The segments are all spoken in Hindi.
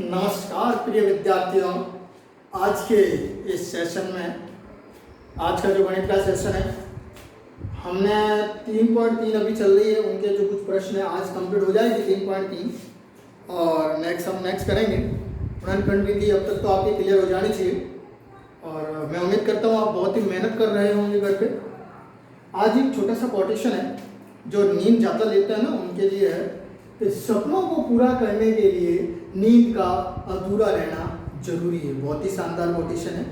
नमस्कार प्रिय विद्यार्थियों। आज के इस सेशन में, आज का जो गणित का सेशन है, हमने 3.3 अभी चल रही है, उनके जो कुछ प्रश्न है आज कंप्लीट हो जाएंगे 3.3 और नेक्स्ट करेंगे। गुणनखंड विधि अब तक तो आपकी क्लियर हो जानी चाहिए और मैं उम्मीद करता हूँ आप बहुत ही मेहनत कर रहे होंगे घर पे। आज एक छोटा सा कोटेशन है जो नींद ज़्यादा लेते हैं ना उनके लिए है कि सपनों को पूरा करने के लिए नींद का अधूरा रहना जरूरी है। बहुत ही शानदार कोटेशन है,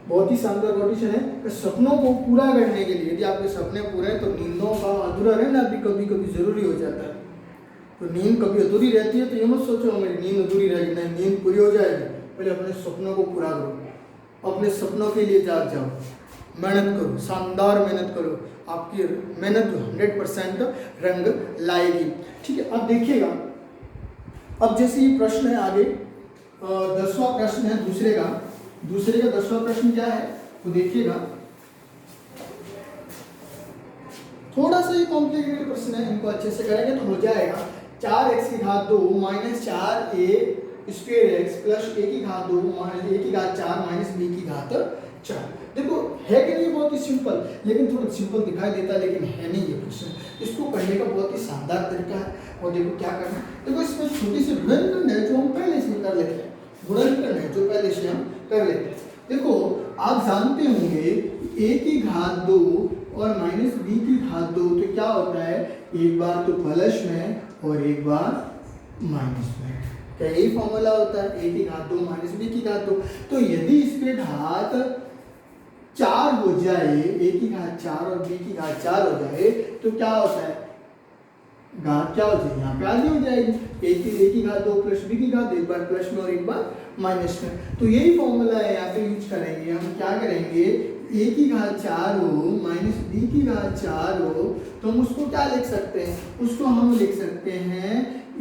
बहुत ही शानदार कोटेशन है कि सपनों को पूरा करने के लिए यदि आपके सपने पूरे हैं तो नींदों का अधूरा रहना भी कभी कभी ज़रूरी हो जाता है। तो नींद कभी अधूरी रहती है तो ये मत सोचो मेरी नींद अधूरी रहेगी, नहीं, नींद पूरी हो जाएगी। पहले अपने सपनों को पूरा करो, अपने सपनों के लिए जाग जाओ, मेहनत करो, शानदार मेहनत करो, आपकी मेहनत 100% रंग लाएगी। ठीक है, अब देखिएगा, अब जैसे ये प्रश्न है आगे 10वां प्रश्न है दूसरे का 10वां प्रश्न क्या है तो देखिएगा, थोड़ा सा ये कॉम्प्लिकेटेड प्रश्न है, इनको अच्छे से करेंगे तो हो जाएगा। 4x की घात 2 minus 4a square x plus a की घात 2 माइनस a की घात 4 माइनस b की घात 4। देखो है कि नहीं बहुत ही सिंपल, लेकिन थोड़ा सिंपल दिखाई देता है लेकिन है नहीं ये प्रश्न। इसको करने का बहुत ही शानदार तरीका है और देखो क्या करना है। देखो इसमें छोटी सी गुणनखंड है जो हम पहले से कर लेते हैं, गुणनखंड है जो पहले से हम कर लेते हैं। देखो आप जानते होंगे a की घात 2 और माइनस b की घात 2 तो क्या होता है, एक बार तो प्लस में और एक बार माइनस में, क्या यही फॉर्मूला होता है a की घात 2 माइनस b की घात 2। तो यदि इसके घात 4 हो जाए, a की घात 4 और b की घात 4 हो जाए तो क्या होता है, घात क्या हो जाएगी, यहाँ पे आगे हो जाएगी, a की घात 2 प्लस b की घात, एक बार प्लस में और एक बार माइनस में। तो यही फॉर्मूला है, यहाँ पे यूज करेंगे। हम क्या करेंगे, a की घात 4 हो माइनस b की घात 4 हो तो हम उसको क्या लिख सकते हैं, उसको हम लिख सकते हैं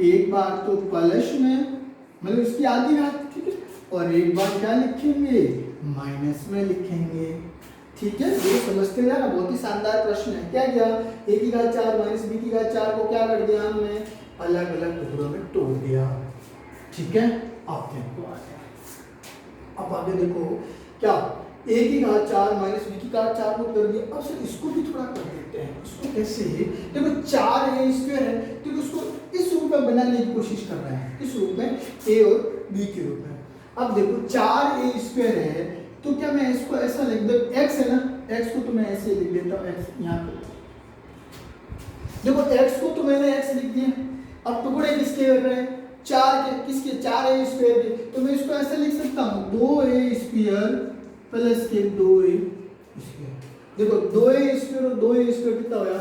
एक बार तो प्लस में, मतलब इसकी आधी घात, ठीक है, और एक बार क्या लिखेंगे, माइनस में लिखेंगे। ठीक है, ये समझते जाना, बहुत ही शानदार प्रश्न है। क्या किया, a की घात 4 माइनस b की घात 4 को क्या कर दिया हमने, अलग अलग टुकड़ों में तोड़ दिया। ठीक है, अब देखो आगे, अब आगे देखो क्या, a की घात 4 माइनस b की घात 4 को कर दिया। अब सर इसको भी थोड़ा कर देते हैं, इसको कैसे, देखो 4a स्क्वायर है तो उसको इस रूप में बनाने की कोशिश कर रहे हैं, इस रूप में a और b के रूप में। अब देखो 4a स्क्वायर है तो क्या मैं इसको ऐसा लिख दूं, x है ना, x को तो मैं ऐसे लिख देता हूँ, x यहाँ पे देखो x को तो मैंने x लिख दिया। अब टुकड़े किसके कर रहे हैं, 4 के, किसके, 4a स्क्वायर के, तो मैं इसको ऐसे लिख सकता हूँ 2a स्क्वायर प्लस के 2a स्क्वायर। देखो 2a स्क्वायर और 2a स्क्वायर कितना होगा,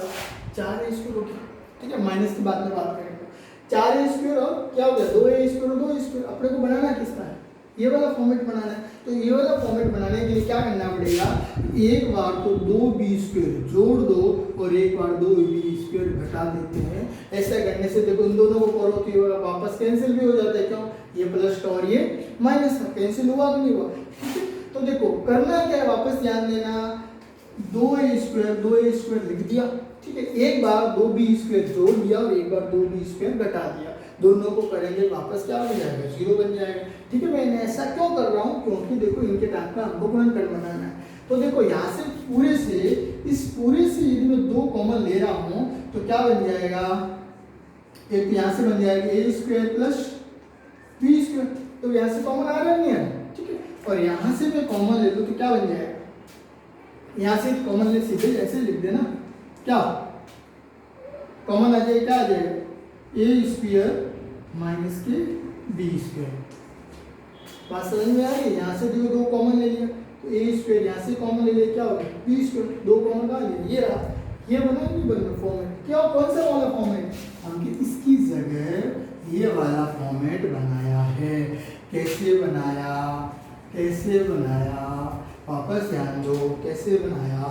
4a स्क्वायर हो गया। ठीक है, माइनस की बाद में बात करेंगे। 4a स्क्वायर और क्या हो गया, 2a स्क्वायर और 2a स्क्वायर। अपने को बनाना किसका है, ये वाला फॉर्मेट बनाना है। तो ये वाला फॉर्मेट बनाने के लिए क्या करना पड़ेगा, एक बार तो 2b स्क्वायर जोड़ दो और एक बार 2b स्क्वायर घटा देते हैं। ऐसा करने से देखो इन दोनों को करो तो ये वापस कैंसिल भी हो जाता है, क्यों, ये प्लस का और ये माइनस का कैंसिल हुआ कि नहीं हुआ। ठीक है, तो देखो करना क्या है, वापस ध्यान देना, 2a स्क्वायर लिख दिया। ठीक है, एक बार 2b स्क्वायर जोड़ दिया और एक बार 2b स्क्वायर घटा दिया, दोनों को करेंगे वापस क्या हो जाएगा, 0 बन जाएगा। ठीक है, मैंने ऐसा क्यों कर रहा हूँ, क्योंकि देखो इनके टाइप का हमको गुणनखंड बनाना है। तो देखो यहाँ से पूरे से, इस पूरे से यदि मैं 2 कॉमन ले रहा हूँ तो क्या बन जाएगा, एक यहाँ से बन जाएगा a square plus b square, तो यहाँ से कॉमन आ रहा नहीं है। ठीक है, और यहाँ से मैं कॉमन ले लूँ तो क्या बन जाएगा, यहाँ से कॉमन ले सीधे ऐसे लिख देना, क्या कॉमन आ जाएगा, क्या आ जाएगा, a स्क्वायर माइनस के b स्क्वायर। बात समझ में आ रही है, यहाँ से जो 2 कॉमन ले लिया तो a स्क्वायर, यहाँ से कॉमन ले लिया क्या होगा, b स्क्वायर, 2 कॉमन कहाँ लिया, ये रहा, ये बना नहीं बना फॉर्मेट, क्या कौन सा वाला फॉर्मेट, हमने इसकी जगह ये वाला फॉर्मेट बनाया है। कैसे बनाया, कैसे बनाया, वापस ध्यान दो, कैसे बनाया,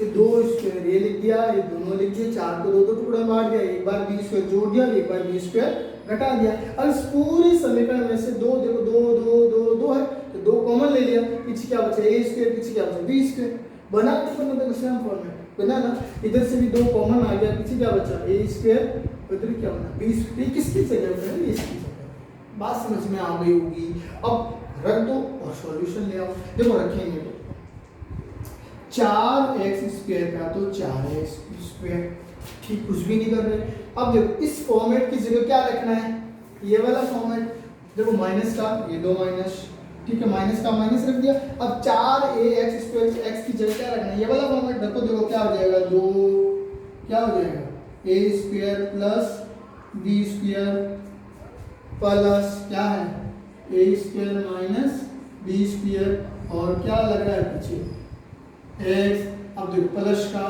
ये 2 स्क्वायर ये लिख दिया, ये दोनों लिख दिए, 4 को 2 टुकड़ा में बांट दिया, एक बार b स्क्वायर जोड़ दिया और एक बार b स्क्वायर घटा दिया। अब इस पूरे समीकरण में से 2 देखो 2 2 2 2 है तो 2 कॉमन ले लिया, पीछे क्या बचा, a स्क्वायर, पीछे क्या बचा, b स्क्वायर। बना तो सेम फॉर्मेट बना ना, इधर से भी 2 कॉमन आ गया, पीछे क्या बचा, a स्क्वायर, इधर क्या बना, b स्क्वायर। किसकी जगह पे है, इसकी जगह। बात समझ में आ गई होगी। अब रख दो और सॉल्यूशन ले आओ। देखो रखेंगे तो 4x² का तो 4x², ठीक, कुछ भी नहीं कर रहे। अब देखो इस फॉर्मेट की जगह क्या रखना है, ये वाला फॉर्मेट। देखो माइनस का ये दो माइनस, ठीक है, माइनस का माइनस रख दिया। अब 4ax² x की जगह क्या रखना है, ये वाला फॉर्मेट रखो। देखो क्या हो जाएगा, दो क्या हो जाएगा a² प्लस b² प्लस क्या है a² माइनस b², और क्या लग रहा है पीछे x। अब देखो प्लस का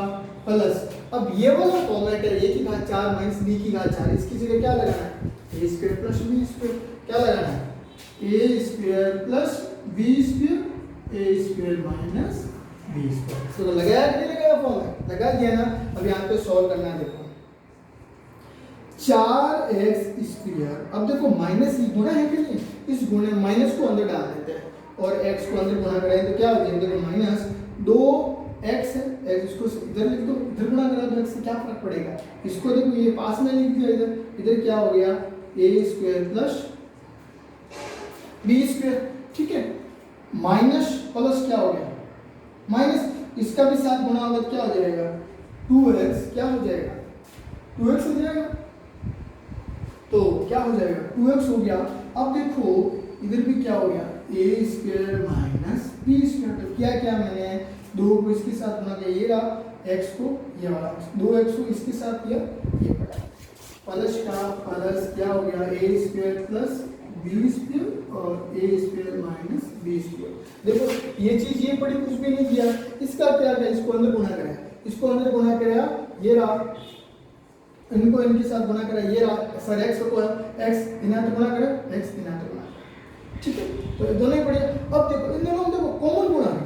प्लस, अब ये वाला फॉर्मेट है a की घात 4 माइनस b की घात 4, इसकी जगह क्या लगाना है a² प्लस b², क्या लगाना है a² plus b² a² minus b²। तो लगाया कि नहीं लगाया फॉर्मेट, लगा दिया ना। अब यहाँ पे सॉल्व करना है। देखो 4x², अब देखो माइनस गुणा है कि नहीं, इस गुणे माइनस को अंदर डाल देते हैं और x को अंदर गुणा करें तो क्या हो जाएगा, देखो माइनस 2x है, x इसको इधर लिख दो, इधर गुणा करा तो x से क्या फर्क पड़ेगा, इसको देखो ये पास में लिख दिया, इधर क्या हो गया a² प्लस b², ठीक है, माइनस प्लस क्या हो गया माइनस, इसका भी साथ गुणा होगा तो क्या हो जाएगा 2x, क्या हो जाएगा 2x हो जाएगा, तो क्या हो जाएगा 2x हो गया। अब देखो इधर भी क्या हो गया a² माइनस b², तो क्या क्या मैंने दो को इसके साथ गुणा किया, ये रहा x को, ये वाला 2x को इसके साथ किया, ये पड़ा प्लस का प्लस क्या हो गया a² प्लस b² और a² माइनस b²। देखो ये चीज ये पड़ी, कुछ भी नहीं किया, इसका क्या किया, इसको अंदर गुणा कराया, इसको अंदर गुणा कराया, ये रहा, इनको इनके साथ गुणा करा, ये रहा सर x को x इन्हें तो गुणा करा, x इन्हें तो गुणा, ठीक है, तो दोनों ही बढ़िया। अब देखो इन दोनों में देखो कॉमन गुणा है,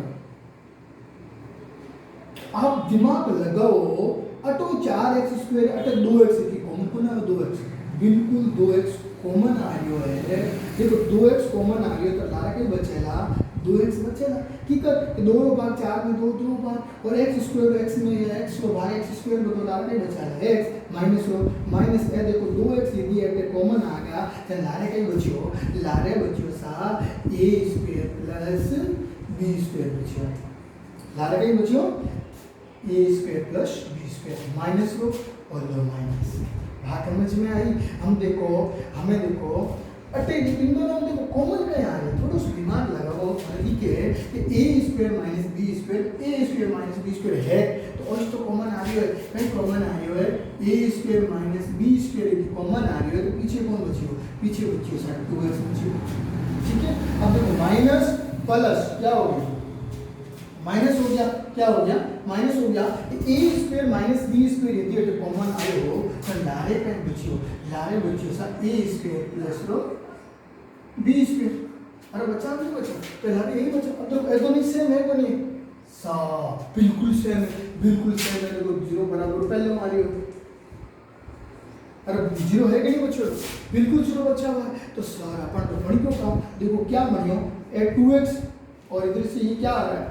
आप दिमाग लगाओ, अटो 4x² अटो 2x की कॉमन गुणा है 2x, बिल्कुल 2x कॉमन आ रही है। देखो 2x कॉमन आ रही है तो लारा के बचेला 2x बचेला, ठीक है, दोनों भाग 4 में दो भाग और x² x में x को भाग x² को तो लारा के बचेला x माइनस है। देखो 2x यदि एक कॉमन आ गया तो लारे बचियो सा a² प्लस b² बचियो, लारे के बचियो a² plus b² minus low और लो माइनस, बात समझ में आई। हमें देखो अटे इन दोनों में देखो कॉमन क्या आ रहा है, थोड़ा सा दिमाग लगाओ, ठीक है कि a² minus b² a² minus b² है तो और तो कॉमन आ रही है, कहीं कॉमन आ रही है a² माइनस b² की कॉमन आ रही है, तो पीछे कौन बची हो, पीछे बची हो साइड 2x बची हो, ठीक है। अब देखो माइनस प्लस क्या हो गया, माइनस हो गया, क्या हो गया माइनस हो गया, a² माइनस b² यदि अटे कॉमन आए हो तो लारे कहीं बचियो सा a² प्लस रो b², अरे बचा नहीं बचा, पहला यही बचा। अब तो ये दोनों सेम है कोनी सा, बिल्कुल सेम है, देखो 0 बराबर पहले हमारी हो, अरे 0 है कि नहीं बच्चों, बिल्कुल 0 बचा हुआ है, तो सारा अपन तो बड़ी को काम, देखो क्या बनियो 2x और इधर से ये क्या आ रहा है,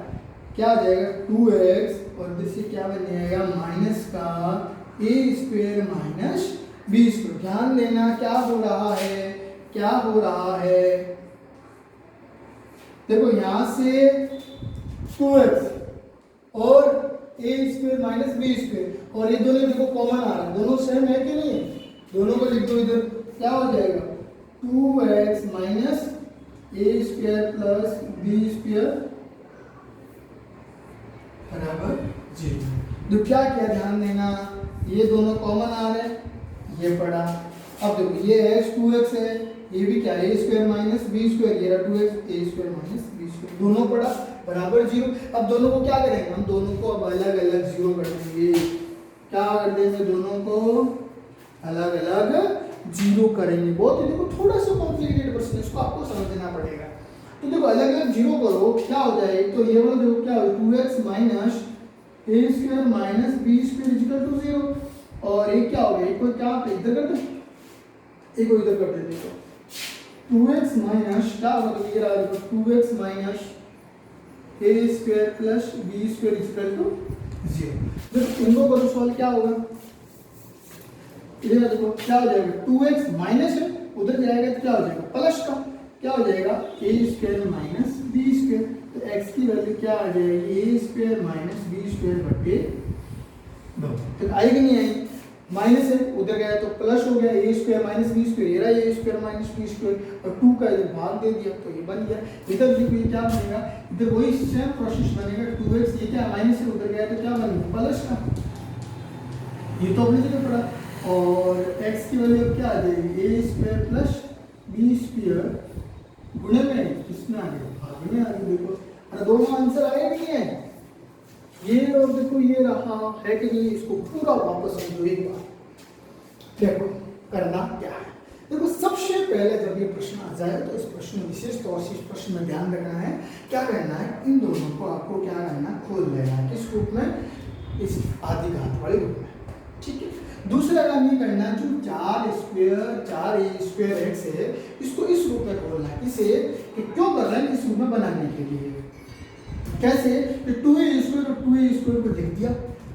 क्या आ जाएगा 2x और इधर से क्या बन जाएगा माइनस का a² माइनस b²। ध्यान देना क्या हो रहा है, देखो यहां से 2x और a² माइनस b² और ये दोनों देखो कॉमन आ रहा है, दोनों सेम है कि नहीं, दोनों को लिख दो इधर, क्या हो जाएगा 2x minus a² plus b² बराबर 0। तो क्या ध्यान देना, ये दोनों कॉमन आ रहे हैं, ये पड़ा। अब देखो ये x 2x है, ये भी क्या a² माइनस b², ये रहा 2x a² माइनस b², दोनों पड़ा बराबर 0। अब दोनों को क्या करेंगे, हम दोनों को अब अलग अलग 0 कर देंगे, क्या कर देंगे, दोनों को अलग अलग 0 करेंगे। बहुत ही देखो थोड़ा सा कॉम्प्लिकेटेड क्वेश्चन, इसको आपको समझना पड़ेगा। तो देखो अलग अलग 0 करो, क्या हो जाए, तो ये वाला देखो क्या हो 2x minus a² minus b² equal to 0, और ये क्या हो गया, एक को क्या इधर कर दो, एक को इधर कर दे, देखो 2x माइनस क्या होगा, तो ये रहा 2x minus a² plus b² equal to 0। देखो इनको करो सॉल्व, क्या होगा, ये देखो क्या हो जाएगा 2x माइनस है उधर जाएगा तो क्या हो जाएगा प्लस का, क्या हो जाएगा ए स्क्वायर माइनस बी स्क्वायर। तो एक्स की वैल्यू क्या आ जाएगी ए स्क्वायर माइनस बी स्क्वायर बटे 2। तो आएगी नहीं आई, माइनस है उधर गया तो प्लस हो गया ए स्क्वायर माइनस बी स्क्वायर, ये रहा ए स्क्वायर माइनस बी स्क्वायर और 2 का इधर भाग दे दिया तो ये बन गया। इधर देखो ये क्या बनेगा, इधर वही सेम प्रोसेस बनेगा 2x, ये क्या माइनस है उधर गया तो क्या बनेगा प्लस का, ये तो अपनी जगह पड़ा। और x की वैल्यू क्या आ जाएगी ए स्क्वायर प्लस बी स्क्वायर गुणे में किसमें आ गया भाग में आ गया। देखो अरे दोनों आंसर आए भी है ये, और देखो ये रहा है कि नहीं, इसको पूरा वापस समझो एक बार। देखो करना क्या है, देखो सबसे पहले जब ये प्रश्न आ जाए तो इस प्रश्न विशेष तौर से इस प्रश्न में ध्यान रखना है, क्या करना है इन दोनों को आपको क्या करना है खोल लेना है, किस रूप में, इस आदि घात वाले रूप में, ठीक है। दूसरा काम ये करना है जो 4 x है इसको इस रूप में खोलना है, इसे कि क्यों कर रहे हैं इस रूप में बनाने के लिए। कैसे, 2a² और 2a² को लिख दिया,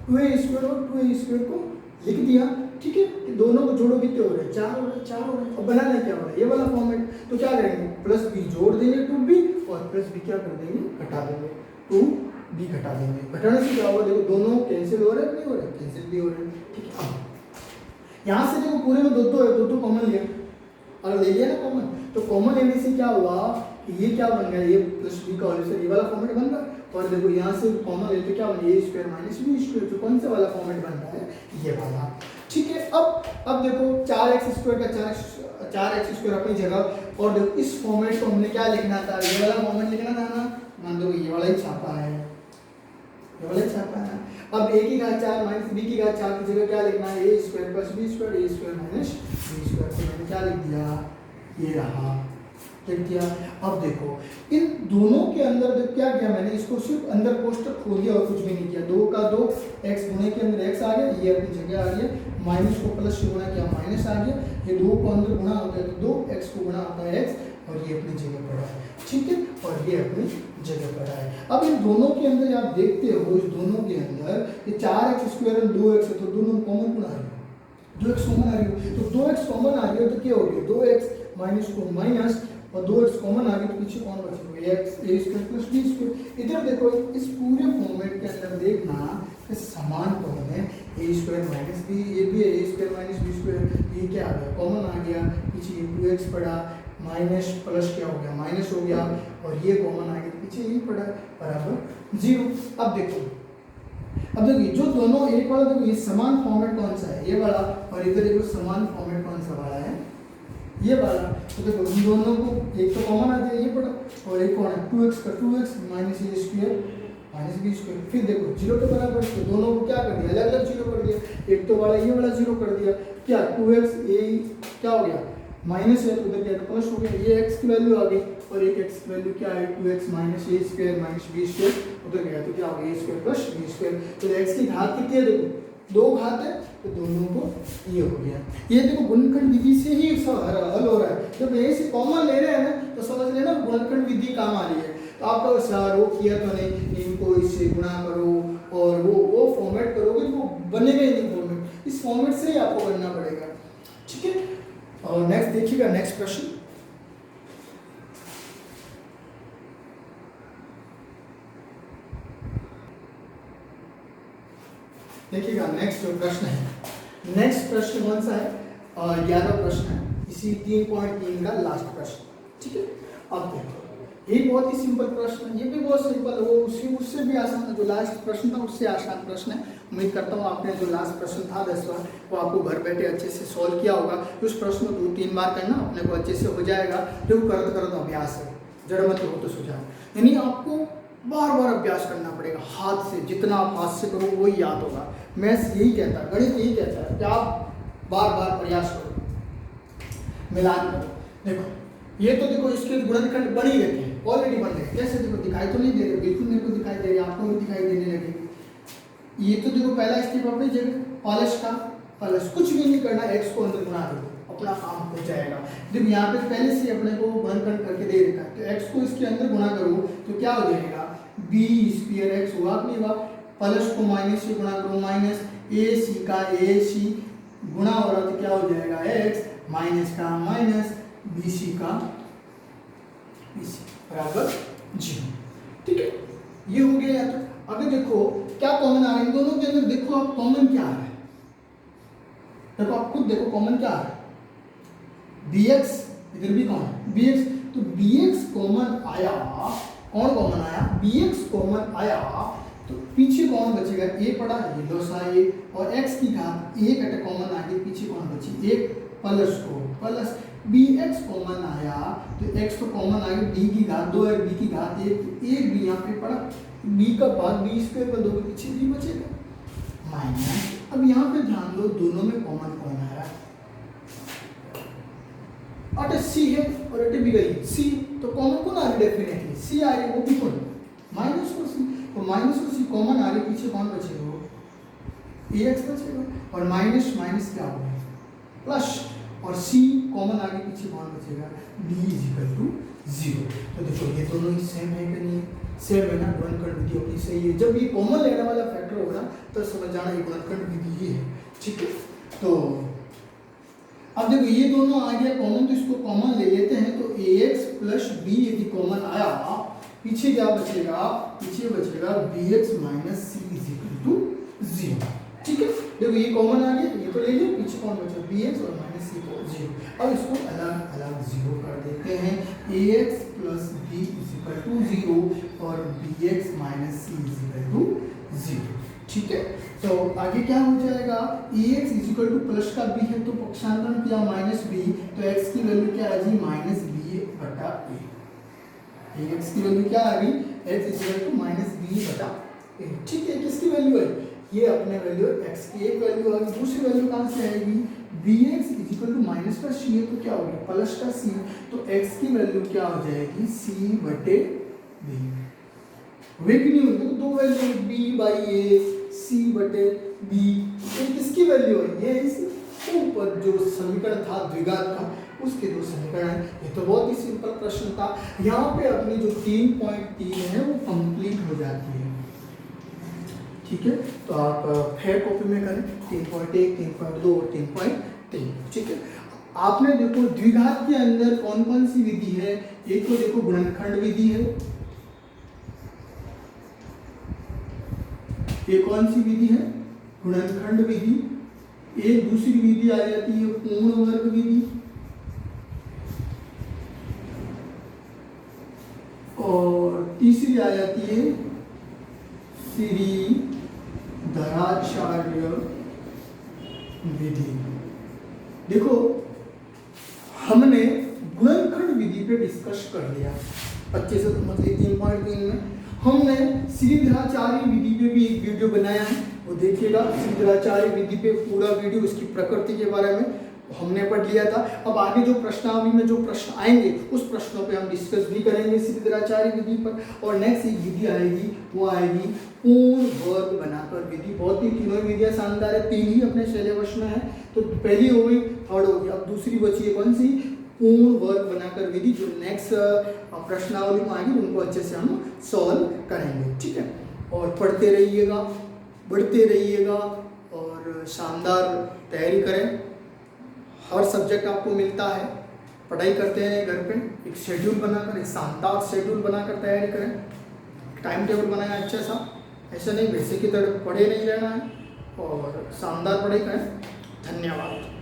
2a² और 2a² को लिख दिया, ठीक है। दोनों को जोड़ो कितने हो रहे हैं 4 हो रहे हैं, 4 हो रहे हैं। और बनाना क्या हो रहा है ये वाला फॉर्मेट, तो क्या करेंगे प्लस बी जोड़ देंगे 2b और प्लस बी क्या कर देंगे घटा देंगे 2b घटा देंगे। घटाने से क्या होगा, देखो दोनों कैंसिल हो रहे हैं नहीं हो रहे, कैंसिल भी हो रहे हैं, ठीक है। अब यहाँ से देखो पूरे में दो कॉमन लिया और ले लिया ना कॉमन, तो कॉमन लेने से क्या हुआ ये क्या बन गया ये प्लस बी का होल स्क्वायर, ये वाला फॉर्मेट बन रहा है। और देखो यहाँ से कॉमन लेते क्या बन ए स्क्वायर माइनस बी स्क्वायर, तो कौन सा वाला फॉर्मेट बन रहा है ये वाला, ठीक है। अब देखो 4x² का 4x² अपनी जगह, और देखो इस फॉर्मेट को हमने क्या लिखना था ये वाला फॉर्मेट लिखना था ना, मान दो ये वाला ही छापा है, ये वाला छापा है। अब a की घात 4 माइनस b की घात 4 की जगह क्या लिखना है a square plus b square, a square minus b square, तो मैंने क्या लिख दिया ये रहा, लिख दिया। अब देखो इन दोनों के अंदर देखो क्या किया मैंने, इसको सिर्फ अंदर कोष्टक खोल दिया और कुछ भी नहीं किया, 2 का 2 x गुणे के अंदर x आ गया, ये अपनी जगह आ गया, माइनस को प्लस से गुणा किया माइनस आ गया, ये 2 को अंदर गुणा होता है तो 2x को गुणा होता है x और ये अपनी जगह पड़ा है, ठीक है। और ये अपनी जगह पड़ा है। अब इन दोनों के अंदर आप देखते हो इस दोनों के अंदर ये 4x² और 2x है तो दोनों कॉमन गुणा है, 2x कॉमन आ रही है तो 2x कॉमन आ रही है तो क्या हो गया 2x माइनस को माइनस और 2x कॉमन आ गई तो पीछे कौन बचेगा x a square plus b square. इधर देखो इस पूरे फॉर्मेट के अंदर देखना कि समान फॉर्म है a स्क्वायर माइनस b, ये भी है a square minus b square, ये क्या आ गया कॉमन आ गया, पीछे 2x पड़ा माइनस प्लस क्या हो गया माइनस हो गया और ये कॉमन आ गया पीछे ये पड़ा बराबर 0। अब देखिए जो दोनों एक वाला देखो ये समान फॉर्मेट कौन सा है ये वाला, और इधर देखो समान फॉर्मेट कौन सा वाला है ये वाला, तो देखो इन दोनों को एक तो कॉमन आ जाए ये पड़ा और एक कौन है 2x का 2x minus a square minus b square, फिर देखो 0 के बराबर, तो दोनों को क्या कर दिया अलग अलग 0 कर दिया, एक तो वाला ये वाला 0 कर दिया, क्या 2x a क्या हो गया माइनस है तो उधर क्या प्लस हो गया, ये x की वैल्यू आ गई और एक x की वैल्यू क्या है 2x minus a square minus b square, उधर गया तो क्या हो गया a square plus b square. तो x की घात कितनी है देखो 2 घात है तो दोनों को ये हो गया। ये देखो गुणनखंड विधि से ही हल हो रहा है, जब ए से कॉमन ले रहे हैं ना तो समझ लेना गुणनखंड विधि काम आ रही है। तो आपका सर वो किया तो नहीं, इनको इससे गुणा करो और वो फॉर्मेट करोगे तो वो बनेगा ही नहीं फॉर्मेट, इस फॉर्मेट से ही आपको करना पड़ेगा, ठीक है। और नेक्स्ट देखिएगा नेक्स्ट प्रश्न, देखिएगा नेक्स्ट जो प्रश्न है, नेक्स्ट प्रश्न कौन सा है 11वां प्रश्न है, इसी 3.3 का लास्ट प्रश्न, ठीक है। अब देखो ये बहुत ही सिंपल प्रश्न है, ये भी बहुत सिंपल है, वो उससे भी आसान है, जो लास्ट प्रश्न था उससे आसान प्रश्न है। उम्मीद करता हूँ आपने जो लास्ट प्रश्न था 10वां वो आपको घर बैठे अच्छे से सॉल्व किया होगा। उस प्रश्न को 2-3 बार करना अपने को अच्छे से हो जाएगा, जो करते अभ्यास है, जड़ मत हो तो सुझाव, यानी आपको बार बार अभ्यास करना पड़ेगा हाथ से, जितना आप हाथ से करो वही याद होगा। मैथ्स यही कहता है, गणित यही कहता है कि आप बार बार प्रयास करो, मिलान करो। देखो ये तो देखो इसके गुणनखंड बन ही रहते हैं, ऑलरेडी बन रहे हैं, कैसे देखो दिखाई तो नहीं दे रहे, बिल्कुल मेरे को दिखाई दे रहे, आपको भी दिखाई देने लगे। ये तो देखो पहला स्टेप अपनी जगह प्लस का प्लस, कुछ भी नहीं करना, x को अंदर गुणा दो अपना काम हो जाएगा। देखो यहाँ पे पहले से अपने को गुणनखंड करके दे रखा है, तो x को इसके अंदर गुणा करो तो क्या हो जाएगा b स्क्वायर x हुआ नहीं हुआ, प्लस को माइनस से गुणा करो माइनस ac का ac गुणा हो रहा तो क्या हो जाएगा x माइनस का माइनस, BC का BC बराबर 0। ठीक है, ये हो गया। या तो अगर देखो क्या कॉमन आ रहा है इन दोनों के अंदर, देखो आप कॉमन क्या आ रहा है, देखो आप खुद देखो कॉमन क्या आ रहा है, bx, इधर भी कौन है bx, तो bx कॉमन आया, कौन कॉमन आया, bx कॉमन आया, तो पीछे कौन बचेगा, a पड़ा, ये लोसा a, और x की घात a कटे कॉमन आ गई, पीछे कौन बची, एक प्लस को प्लस bx कॉमन आया, तो x तो कॉमन आ गई, b की घात 2 है, b की घात 1, एक भी यहाँ पे पड़ा, b का भाग b स्क्वायर कर दोगे, पीछे b बचेगा माइनस। अब यहाँ पे ध्यान दो दोनों में कॉमन कौन आ रहा है, अटे c है और अटे भी गई c, तो कॉमन कौन आ रही है, डेफिनेटली c आ रही है, वो भी कौन माइनस को c, तो माइनस को c कॉमन आ रही, पीछे कौन बचेगा, ax बचेगा, और माइनस माइनस क्या होगा प्लस, और c कॉमन आ गई, पीछे कौन बचेगा, b इक्वल टू 0। तो देखो ये दोनों ही सेम है कि नहीं, सेम है ना, गुणनखंड विधि अपनी सही है। जब ये कॉमन लेने वाला फैक्टर होगा तो समझ जाना ये गुणनखंड विधि ही है। ठीक है, तो अब देखो ये दोनों आ गया कॉमन, तो इसको कॉमन ले लेते हैं, तो ax प्लस b यदि कॉमन आया, पीछे क्या बचेगा, पीछे बचेगा bx minus c equal to 0। ठीक है, देखो ये कॉमन आ गया, ये तो ले लिया, पीछे कौन बचा, bx और माइनस c को 0। अब इसको अलग अलग 0 कर देते हैं, ax plus b equal to 0 और bx minus c equal to 0। ठीक है, तो आगे क्या हो जाएगा, ax इक्वल टू प्लस का b है, तो पक्षांतरण किया माइनस b, तो x की वैल्यू क्या आ गई, माइनस b बटा a। ax की वैल्यू क्या आ गई, x equal to minus b बटा a। ठीक है, किसकी वैल्यू है, ये अपने वैल्यू x की एक वैल्यू आ गई, दूसरी वैल्यू कहाँ से आएगी, bx इक्वल टू माइनस का c है, तो क्या हो गया प्लस का c, तो x की वैल्यू क्या हो जाएगी, c बटे b। वे भी नहीं होंगे तो दो value b by a, c बटे b, ये किसकी वैल्यू है, ये इस ऊपर जो समीकरण था द्विघात का उसके दो समीकरण है। ये तो बहुत ही सिंपल प्रश्न था, यहाँ पे अपनी जो 3.3 है वो कंप्लीट हो जाती है। ठीक है, तो आप फेयर कॉपी में करें 3.1, 3.2 और 3.3। ठीक है, आपने देखो द्विघात के अंदर कौन कौन सी विधि है, एक तो देखो गुणनखंड विधि है, ये कौन सी विधि है, गुणनखंड विधि। एक दूसरी विधि आ जाती है पूर्ण वर्ग विधि, और तीसरी आ जाती है श्रीधराचार्य विधि। देखो हमने गुणनखंड विधि पे डिस्कस कर लिया अच्छे से, मतलब 3.3 में हमने श्रीधराचार्य विधि पे भी एक वीडियो बनाया है, वो देखिएगा। श्रीधराचार्य विधि पे पूरा वीडियो, उसकी प्रकृति के बारे में हमने पढ़ लिया था। अब आगे जो प्रश्नावली में जो प्रश्न आएंगे उस प्रश्नों पे हम डिस्कस भी करेंगे श्रीधराचार्य विधि पर। और नेक्स्ट एक विधि आएगी, वो आएगी पूर्ण वर्ग बनाकर विधि। बहुत ही तीनों विधियां शानदार है, 3 ही अपने सिलेबस में है, तो पहली हो गई, थर्ड हो गई, अब दूसरी बची है कौन सी, पूर्ण वर्ग बनाकर विधि, जो नेक्स्ट प्रश्नावली में आएगी उनको अच्छे से हम सॉल्व करेंगे। ठीक है, और पढ़ते रहिएगा, बढ़ते रहिएगा और शानदार तैयारी करें। हर सब्जेक्ट आपको मिलता है, पढ़ाई करते हैं घर पे, एक शेड्यूल बनाकर, एक शानदार शेड्यूल बनाकर तैयारी करें, टाइम टेबल बनाया अच्छा सा, ऐसा नहीं वैसे की तरह पढ़े नहीं रहना है, और शानदार पढ़ाई करें। धन्यवाद।